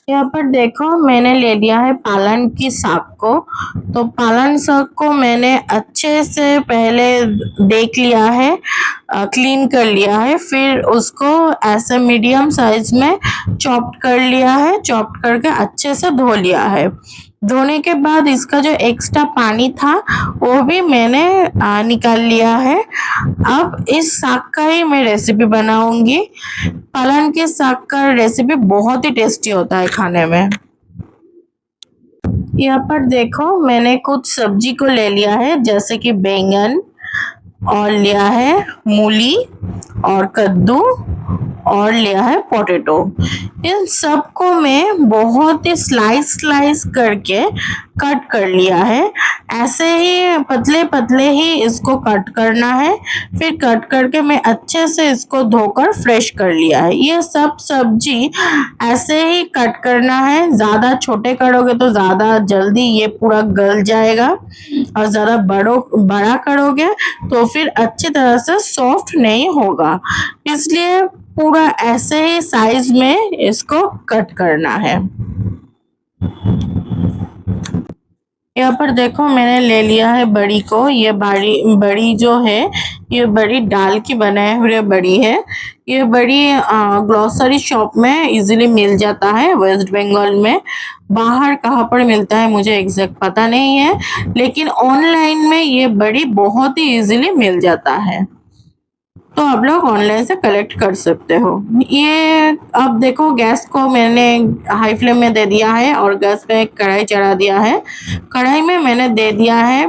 यहाँ पर देखो मैंने ले लिया है पालक की साग को। तो पालक साग को मैंने अच्छे से पहले देख लिया है, क्लीन कर लिया है, फिर उसको ऐसे मीडियम साइज में चॉप्ड कर लिया है। चॉप्ड करके अच्छे से धो लिया है। धोने के बाद इसका जो एक्स्ट्रा पानी था वो भी मैंने निकाल लिया है। अब इस साग का ही मैं रेसिपी बनाऊंगी। पालक के साग का रेसिपी बहुत ही टेस्टी होता है खाने में। यहाँ पर देखो मैंने कुछ सब्जी को ले लिया है, जैसे कि बैंगन और लिया है मूली और कद्दू और लिया है पोटैटो। इन सबको मैं बहुत ही स्लाइस स्लाइस करके कट कर लिया है। ऐसे ही पतले पतले ही इसको कट करना है। फिर कट करके मैं अच्छे से इसको धोकर फ्रेश कर लिया है। ये सब सब्जी ऐसे ही कट करना है। ज्यादा छोटे करोगे तो ज्यादा जल्दी ये पूरा गल जाएगा, और ज्यादा बड़ा करोगे तो फिर अच्छी तरह से सॉफ्ट नहीं होगा। इसलिए पूरा ऐसे ही साइज में इसको कट करना है। यहाँ पर देखो मैंने ले लिया है बड़ी को। ये बड़ी जो है ये बड़ी दाल की बनाई हुई बड़ी है। ये बड़ी ग्रोसरी शॉप में इजीली मिल जाता है वेस्ट बंगाल में। बाहर कहाँ पर मिलता है मुझे एग्जैक्ट पता नहीं है, लेकिन ऑनलाइन में ये बड़ी बहुत ही इजीली मिल जाता है, तो आप लोग ऑनलाइन से कलेक्ट कर सकते हो। ये अब देखो गैस को मैंने हाई फ्लेम में दे दिया है और गैस पे कढ़ाई चढ़ा दिया है। कढ़ाई में मैंने दे दिया है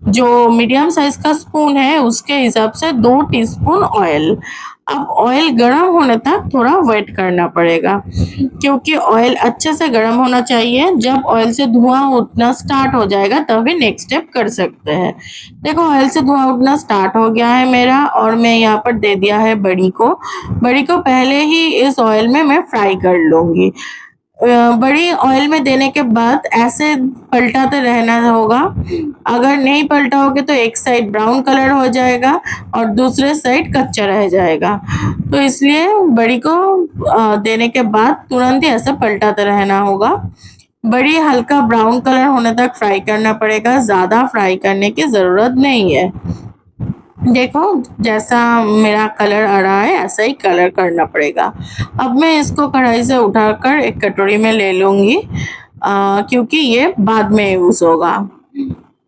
जो मीडियम साइज का स्पून है उसके हिसाब से 2 टीस्पून ऑयल। अब ऑयल गर्म होने तक थोड़ा वेट करना पड़ेगा, क्योंकि ऑयल अच्छे से गर्म होना चाहिए। जब ऑयल से धुआं उठना स्टार्ट हो जाएगा तभी नेक्स्ट स्टेप कर सकते हैं। देखो ऑयल से धुआं उठना स्टार्ट हो गया है मेरा, और मैं यहाँ पर दे दिया है बड़ी को। बड़ी को पहले ही इस ऑयल में मैं फ्राई कर लूंगी। बड़ी ऑयल में देने के बाद ऐसे पलटाते रहना होगा। अगर नहीं पलटाओगे तो एक साइड ब्राउन कलर हो जाएगा और दूसरे साइड कच्चा रह जाएगा। तो इसलिए बड़ी को देने के बाद तुरंत ही ऐसे पलटाते रहना होगा। बड़ी हल्का ब्राउन कलर होने तक फ्राई करना पड़ेगा, ज्यादा फ्राई करने की जरूरत नहीं है। देखो जैसा मेरा कलर आ रहा है ऐसा ही कलर करना पड़ेगा। अब मैं इसको कढ़ाई से उठाकर एक कटोरी में ले लूंगी, क्योंकि ये बाद में यूज होगा।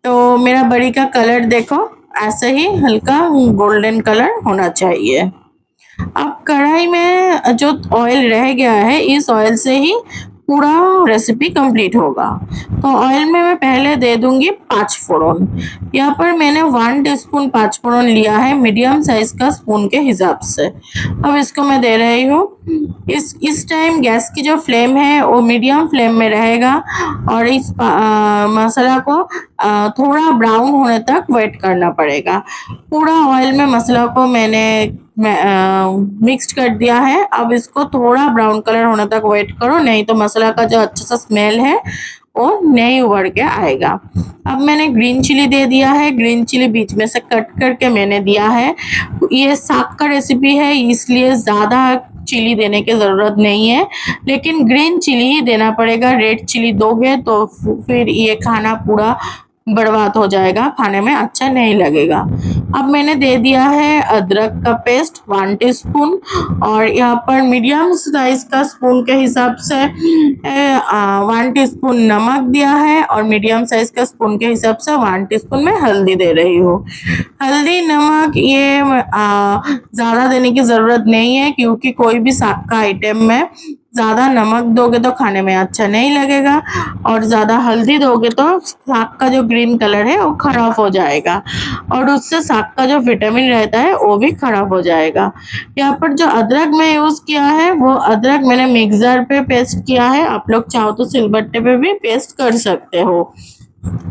तो मेरा बड़ी का कलर देखो ऐसे ही हल्का गोल्डन कलर होना चाहिए। अब कढ़ाई में जो ऑयल रह गया है इस ऑयल से ही पूरा रेसिपी कंप्लीट होगा। तो ऑयल में मैं पहले दे दूंगी 5 फोड़न। यहाँ पर मैंने 1 टीस्पून 5 फोड़न लिया है मीडियम साइज का स्पून के हिसाब से। अब इसको मैं दे रही हूँ। इस टाइम गैस की जो फ्लेम है वो मीडियम फ्लेम में रहेगा, और इस मसाला को थोड़ा ब्राउन होने तक वेट करना पड़ेगा। पूरा ऑयल में मसाला को मैंने मिक्स्ड कर दिया है। अब इसको थोड़ा ब्राउन कलर होने तक वेट करो, नहीं तो मसाला का जो अच्छा सा स्मेल है वो नहीं उभर के आएगा। अब मैंने ग्रीन चिली दे दिया है। ग्रीन चिली बीच में से कट करके मैंने दिया है। ये साग का रेसिपी है इसलिए ज़्यादा चिली देने की ज़रूरत नहीं है, लेकिन ग्रीन चिली ही देना पड़ेगा। रेड चिली दोगे तो फिर ये खाना पूरा बर्बाद हो जाएगा, खाने में अच्छा नहीं लगेगा। अब मैंने दे दिया है अदरक का पेस्ट 1 टीस्पून, और यहाँ पर मीडियम साइज का स्पून के हिसाब से 1 टीस्पून नमक दिया है, और मीडियम साइज का स्पून के हिसाब से 1 टीस्पून में हल्दी दे रही हूँ। हल्दी नमक ये ज़्यादा देने की ज़रूरत नहीं है, क्योंकि कोई भी साग का आइटम में ज़्यादा नमक दोगे तो खाने में अच्छा नहीं लगेगा, और ज़्यादा हल्दी दोगे तो साग का जो ग्रीन कलर है वो खराब हो जाएगा, और उससे साग का जो विटामिन रहता है वो भी खराब हो जाएगा। यहाँ पर जो अदरक मैं यूज़ किया है वो अदरक मैंने मिक्सर पे पेस्ट किया है। आप लोग चाहो तो सिलबट्टे पे भी पेस्ट कर सकते हो,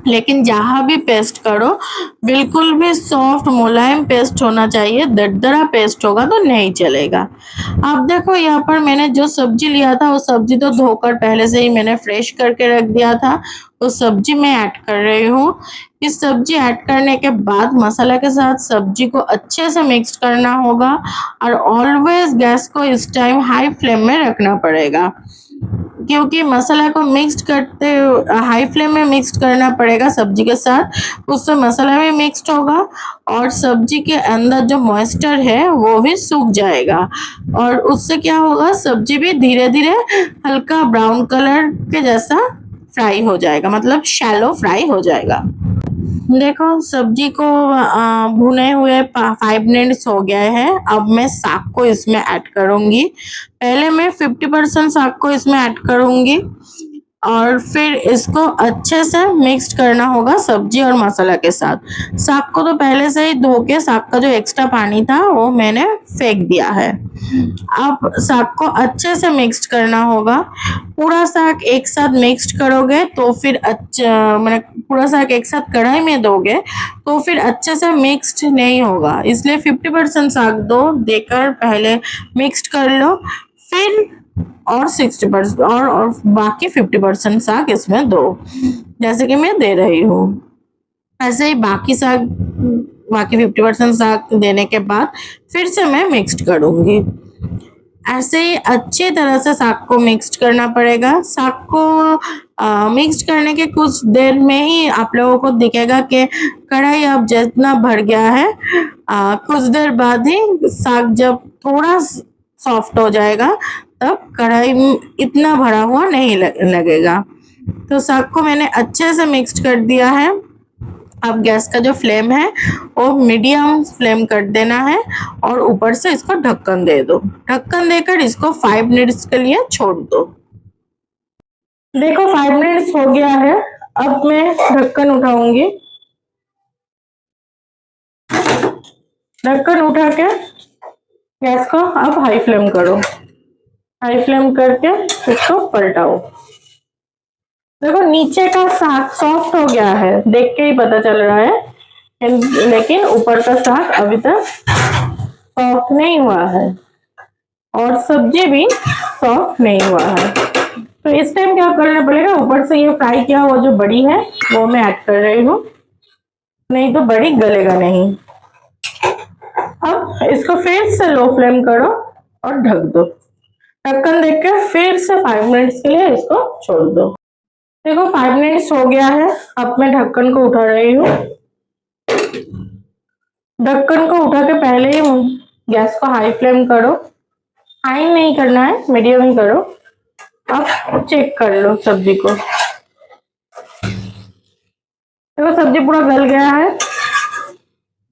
लेकिन जहाँ भी पेस्ट करो बिल्कुल भी सॉफ्ट मुलायम पेस्ट होना चाहिए। दरदरा पेस्ट होगा तो नहीं चलेगा। अब देखो यहाँ पर मैंने जो सब्जी लिया था वो सब्जी तो धोकर पहले से ही मैंने फ्रेश करके रख दिया था। तो सब्जी मैं ऐड कर रही हूँ। इस सब्जी ऐड करने के बाद मसाला के साथ सब्जी को अच्छे से मिक्स करना होगा, और ऑलवेज गैस को इस टाइम हाई फ्लेम में रखना पड़ेगा। क्योंकि मसाला को मिक्स करते हाई फ्लेम में मिक्स करना पड़ेगा सब्जी के साथ, उससे मसाला भी मिक्स्ड होगा और सब्जी के अंदर जो मॉइस्चर है वो भी सूख जाएगा और उससे क्या होगा, सब्जी भी धीरे धीरे हल्का ब्राउन कलर के जैसा फ्राई हो जाएगा, मतलब शैलो फ्राई हो जाएगा। देखो सब्जी को भुने हुए 5 मिनट्स हो गए हैं। अब मैं साग को इसमें ऐड करूंगी। पहले मैं 50% साग को इसमें ऐड करूंगी और फिर इसको अच्छे से मिक्स करना होगा सब्जी और मसाला के साथ। साग को तो पहले से ही धो के साग का जो एक्स्ट्रा पानी था वो मैंने फेंक दिया है। अब साग को अच्छे से मिक्स करना होगा। पूरा साग एक साथ मिक्स करोगे तो फिर अच्छा, मतलब पूरा साग एक साथ कढ़ाई में दोगे तो फिर अच्छे से मिक्स्ड नहीं होगा, इसलिए 50% साग दो देकर पहले मिक्स्ड कर लो, फिर और 60% और बाकी 50% साग इसमें दो, जैसे कि मैं दे रही हूँ। ऐसे ही बाकी 50% साग देने के बाद फिर से मैं मिक्स्ड करूंगी। ऐसे ही अच्छी तरह से साग को मिक्स्ड करना पड़ेगा। साग को मिक्स्ड करने के कुछ देर में ही आप लोगों को दिखेगा कि कढ़ाई अब जितना भर गया है। कुछ देर बाद ही साग जब थोड़ा सॉफ्ट हो जाएगा तब कढ़ाई इतना भरा हुआ नहीं लगेगा। तो साग को मैंने अच्छे से मिक्स्ड कर दिया है। अब गैस का जो फ्लेम है वो मीडियम फ्लेम कर देना है और ऊपर से इसको ढक्कन दे दो। ढक्कन देकर इसको 5 मिनट्स के लिए छोड़ दो। देखो 5 मिनट्स हो गया है। अब मैं ढक्कन उठाऊंगी। ढक्कन उठा के गैस को अब हाई फ्लेम करो। हाई फ्लेम करके इसको पलटाओ। देखो नीचे का साग सॉफ्ट हो गया है, देख के ही पता चल रहा है, लेकिन ऊपर का साग अभी तक सॉफ्ट नहीं हुआ है और सब्जी भी सॉफ्ट नहीं हुआ है। तो इस टाइम क्या करना पड़ेगा, ऊपर से ये फ्राई किया हुआ जो बड़ी है वो मैं ऐड कर रही हूँ, नहीं तो बड़ी गलेगा नहीं। अब इसको फिर से लो फ्लेम करो और ढक दो। ढक्कन देख के फिर से 5 मिनट्स के लिए इसको छोड़ दो। देखो 5 मिनट्स हो गया है। अब मैं ढक्कन को उठा रही हूँ। ढक्कन को उठा के पहले ही गैस को हाई फ्लेम करो। हाई नहीं करना है, मीडियम ही करो। अब चेक कर लो सब्जी को। देखो सब्जी पूरा गल गया है,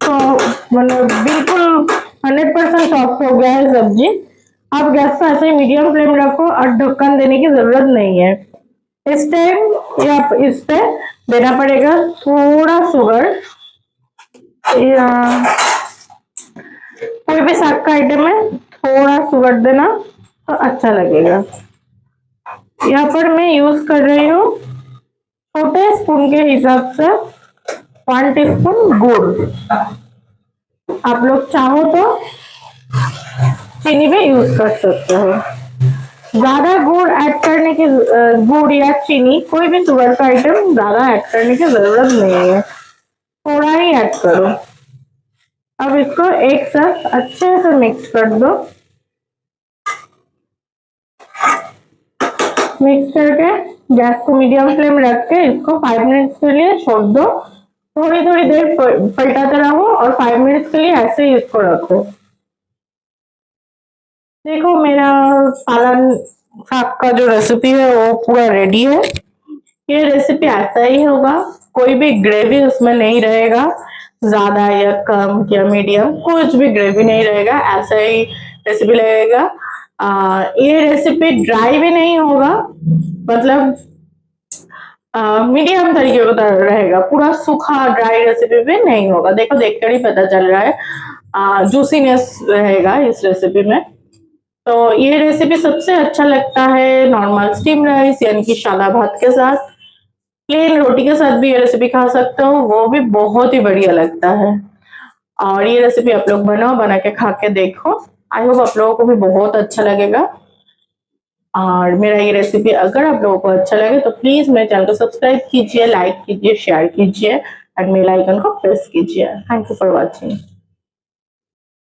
तो मतलब बिल्कुल 100% सॉफ्ट हो गया है सब्जी। अब गैस को ऐसे ही मीडियम फ्लेम रखो और ढक्कन देने की जरूरत नहीं है। इस टाइम या इस पे देना पड़ेगा थोड़ा शुगर। कोई भी साग का आइटम है थोड़ा शुगर देना तो अच्छा लगेगा। यहाँ पर मैं यूज कर रही हूँ छोटे स्पून के हिसाब से 1 टीस्पून गुड़। आप लोग चाहो तो चीनी भी यूज कर सकते हो। ज्यादा गुड़ ऐड करने की गुड़ या चीनी कोई भी शुगर का आइटम ज्यादा ऐड करने की जरूरत नहीं है, थोड़ा ही ऐड करो। अब इसको एक साथ अच्छे से मिक्स कर दो। मिक्स करके गैस को मीडियम फ्लेम रख के इसको 5 मिनट्स के लिए छोड़ दो। थोड़ी थोड़ी देर पलटाते रहो और 5 मिनट्स के लिए ऐसे ही इसको रखो। देखो मेरा पालक साग का जो रेसिपी है वो पूरा रेडी है। ये रेसिपी ऐसा ही होगा, कोई भी ग्रेवी उसमें नहीं रहेगा, ज्यादा या कम या मीडियम कुछ भी ग्रेवी नहीं रहेगा, ऐसा ही रेसिपी लगेगा। ये रेसिपी ड्राई भी नहीं होगा, मतलब मीडियम तरीके का रहेगा, पूरा सूखा ड्राई रेसिपी भी नहीं होगा। देखो देखकर ही पता चल रहा है जूसीनेस रहेगा इस रेसिपी में। तो ये रेसिपी सबसे अच्छा लगता है नॉर्मल स्टीम राइस यानी कि सादा भात के साथ। प्लेन रोटी के साथ भी ये रेसिपी खा सकते हो, वो भी बहुत ही बढ़िया लगता है। और ये रेसिपी आप लोग बनाओ, बना के खा के देखो। आई होप आप लोगों को भी बहुत अच्छा लगेगा। और मेरा ये रेसिपी अगर आप लोगों को अच्छा लगे तो प्लीज मेरे चैनल को सब्सक्राइब कीजिए, लाइक कीजिए, शेयर कीजिए और बेल आइकन को प्रेस कीजिए। Thank you for watching.